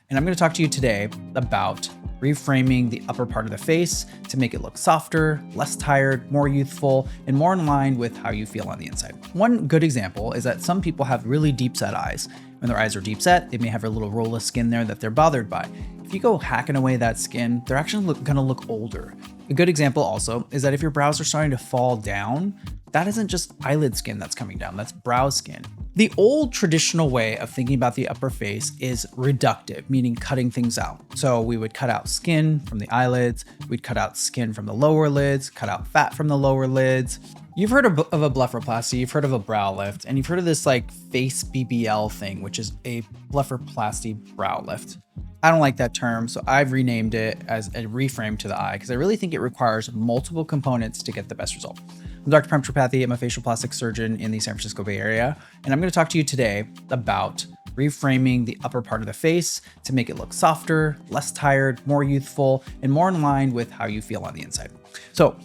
and I'm going to talk to you today about reframing the upper part of the face to make it look softer, less tired, more youthful, and more in line with how you feel on the inside. One good example is that some people have really deep set eyes. When their eyes are deep set, they may have a little roll of skin there that they're bothered by. If you go hacking away that skin, they're actually going to look older. A good example also is that if your brows are starting to fall down, that isn't just eyelid skin that's coming down, that's brow skin. The old traditional way of thinking about the upper face is reductive, meaning cutting things out. So we would cut out skin from the eyelids, we'd cut out skin from the lower lids, cut out fat from the lower lids. You've heard of a blepharoplasty, you've heard of a brow lift, and you've heard of this like face BBL thing, which is a blepharoplasty brow lift. I don't like that term, so I've renamed it as a reframe to the eye because I really think it requires multiple components to get the best result. I'm Dr. Prem Tripathi. I'm a facial plastic surgeon in the San Francisco Bay Area, and I'm going to talk to you today about reframing the upper part of the face to make it look softer, less tired, more youthful, and more in line with how you feel on the inside. So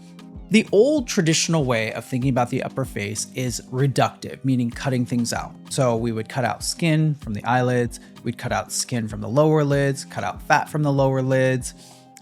the old traditional way of thinking about the upper face is reductive, meaning cutting things out. So we would cut out skin from the eyelids, we'd cut out skin from the lower lids, cut out fat from the lower lids,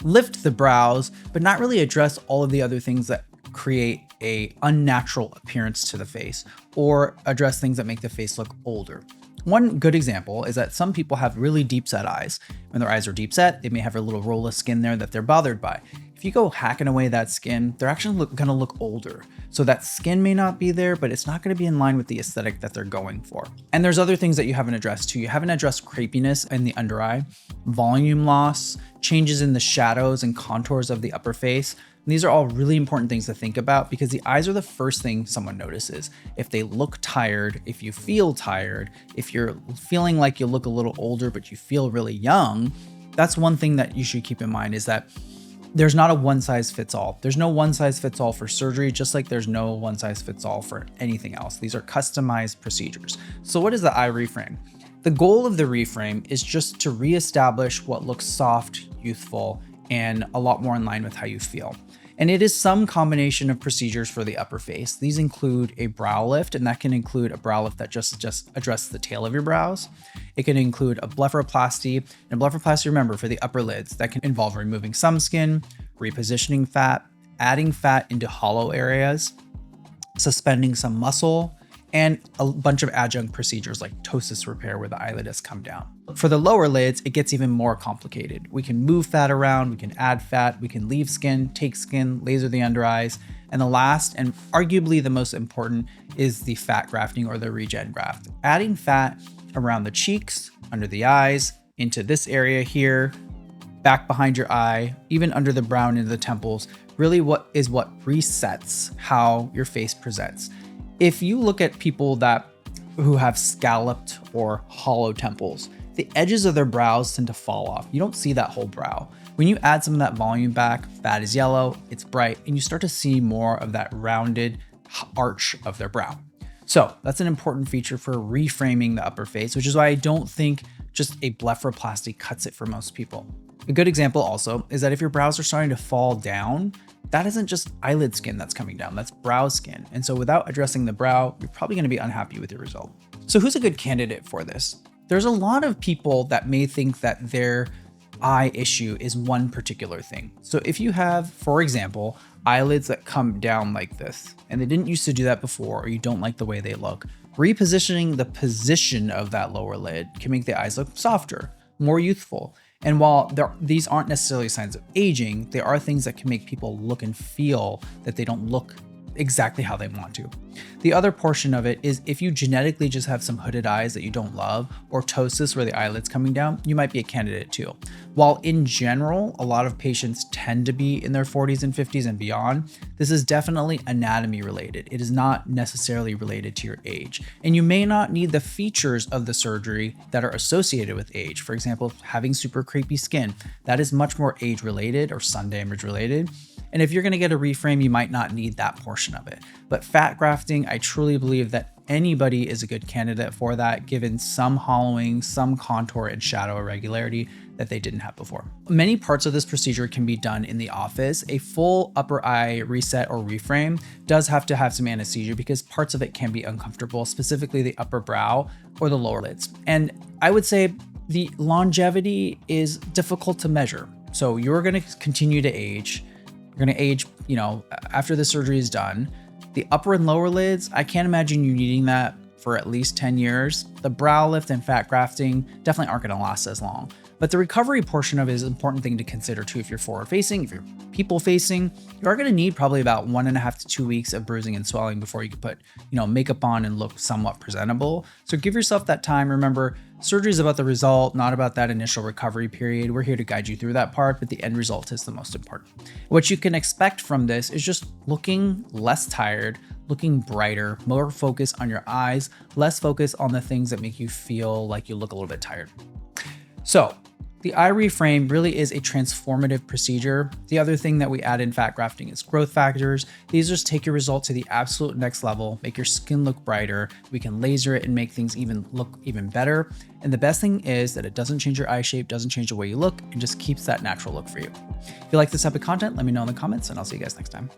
lift the brows, but not really address all of the other things that create a unnatural appearance to the face or address things that make the face look older. One good example is that some people have really deep set eyes. When their eyes are deep set, they may have a little roll of skin there that they're bothered by. If you go hacking away that skin, they're actually going to look older. So that skin may not be there, but it's not going to be in line with the aesthetic that they're going for. And there's other things that you haven't addressed too. You haven't addressed crepiness in the under eye, volume loss, changes in the shadows and contours of the upper face. And these are all really important things to think about because the eyes are the first thing someone notices. If they look tired, if you feel tired, if you're feeling like you look a little older, but you feel really young, that's one thing that you should keep in mind is that there's not a one size fits all. There's no one size fits all for surgery, just like there's no one size fits all for anything else. These are customized procedures. So what is the eye reframe? The goal of the reframe is just to reestablish what looks soft, youthful, and a lot more in line with how you feel. And it is some combination of procedures for the upper face. These include a brow lift, and that can include a brow lift that just addresses the tail of your brows. It can include a blepharoplasty. And blepharoplasty, remember, for the upper lids, that can involve removing some skin, repositioning fat, adding fat into hollow areas, suspending some muscle, and a bunch of adjunct procedures like ptosis repair where the eyelid has come down. For the lower lids, it gets even more complicated. We can move fat around, we can add fat, we can leave skin, take skin, laser the under eyes. And the last, and arguably the most important, is the fat grafting or the regen graft. Adding fat around the cheeks, under the eyes, into this area here, back behind your eye, even under the brow and into the temples, really what resets how your face presents. If you look at people who have scalloped or hollow temples, the edges of their brows tend to fall off. You don't see that whole brow. When you add some of that volume back, fat is yellow, it's bright, and you start to see more of that rounded arch of their brow. So that's an important feature for reframing the upper face, which is why I don't think just a blepharoplasty cuts it for most people. A good example also is that if your brows are starting to fall down, that isn't just eyelid skin that's coming down, that's brow skin. And so without addressing the brow, you're probably going to be unhappy with your result. So who's a good candidate for this? There's a lot of people that may think that their eye issue is one particular thing. So if you have, for example, eyelids that come down like this, and they didn't used to do that before, or you don't like the way they look, repositioning the position of that lower lid can make the eyes look softer, more youthful. And while these aren't necessarily signs of aging, they are things that can make people look and feel that they don't look exactly how they want to. The other portion of it is if you genetically just have some hooded eyes that you don't love, or ptosis where the eyelid's coming down, you might be a candidate too. While in general, a lot of patients tend to be in their 40s and 50s and beyond, this is definitely anatomy related. It is not necessarily related to your age. And you may not need the features of the surgery that are associated with age. For example, having super crepey skin, that is much more age related or sun damage related. And if you're going to get a reframe, you might not need that portion of it. But fat grafting, I truly believe that anybody is a good candidate for that, given some hollowing, some contour and shadow irregularity that they didn't have before. Many parts of this procedure can be done in the office. A full upper eye reset or reframe does have to have some anesthesia because parts of it can be uncomfortable, specifically the upper brow or the lower lids. And I would say The longevity is difficult to measure. So you're going to continue to age. You're going to age, after the surgery is done. The upper and lower lids, I can't imagine you needing that for at least 10 years. The brow lift and fat grafting definitely aren't going to last as long. But the recovery portion of it is an important thing to consider too. If you're forward facing, if you're people facing, you are going to need probably about 1.5 to 2 weeks of bruising and swelling before you can put, makeup on and look somewhat presentable. So give yourself that time. Remember, surgery is about the result, not about that initial recovery period. We're here to guide you through that part, but the end result is the most important. What you can expect from this is just looking less tired, looking brighter, more focus on your eyes, less focus on the things that make you feel like you look a little bit tired. So the eye reframe really is a transformative procedure. The other thing that we add in fat grafting is growth factors. These just take your result to the absolute next level, make your skin look brighter. We can laser it and make things look even better. And the best thing is that it doesn't change your eye shape, doesn't change the way you look, and just keeps that natural look for you. If you like this type of content, let me know in the comments, and I'll see you guys next time.